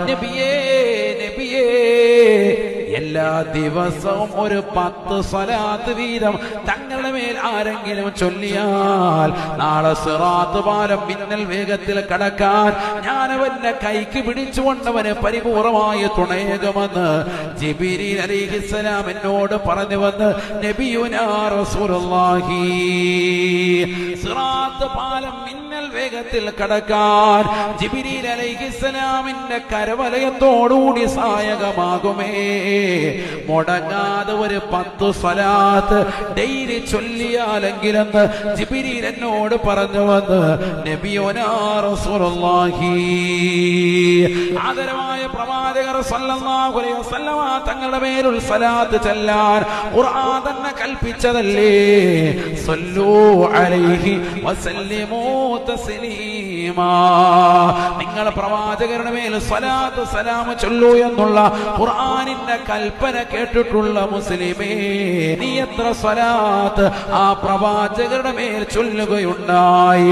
നബിയേ നബിയേ എല്ലാ ദിവസവും ഒരു 10 സ്വലാത്ത് വീതം തങ്ങളുടെ മേൽ ആരെങ്കിലും ചൊല്ലിയാൽ നാളെ സിറാത്ത് പാലം മിന്നൽ വേഗത്തിൽ കടക്കാൻ ഞാനവന്റെ കൈക്ക് പിടിച്ചുകൊണ്ടവന് പരിപൂർണമായ തുണയേകുമെന്ന് ജിബ്രീൽ അലൈഹിസ്സലാം എന്നോട് പറഞ്ഞു വന്ന് നബിയുനാ റസൂലുള്ളാഹി. സിറാത്ത് പാലം മിന്നൽ വേഗത്തിൽ കടക്കാൻ ജിബ്രീൽ അലൈഹിസ്സലാമിന്റെ കരവലയത്തോടുകൂടി സഹായകമാകുമേ. മുടങ്ങാതെ ഒരു 10 സ്വലാത്ത് ഡെയിലി ചൊല്ലിയാലെങ്കിലെന്ന് ജിബ്രീൽ എന്നോട് പറഞ്ഞു വന്ന് നബിയുനാ റസൂലുള്ളാഹി. ആദരവായ പ്രവാചകർ സല്ലല്ലാഹു അലൈഹി വസല്ലമ തങ്ങളുടെ മേൽ സ്വലാത്ത് ചൊല്ലാൻ ഖുർആൻ തന്നെ കൽപ്പിച്ചതല്ലേ. സല്ലു അലൈഹി വസല്ലിമു തസ്ലീമാ. നിങ്ങൾ പ്രവാചകരുടെ മേൽ സ്വലാത്ത് സലാം ചൊല്ലൂ എന്നുള്ള ഖുർആനിന്റെ കൽപ്പന കേട്ടിട്ടുള്ള മുസ്ലിമേ, നീ എത്ര സ്വലാത്ത് ആ പ്രവാചകരുടെ മേൽ ചൊല്ലുകയുണ്ടായി?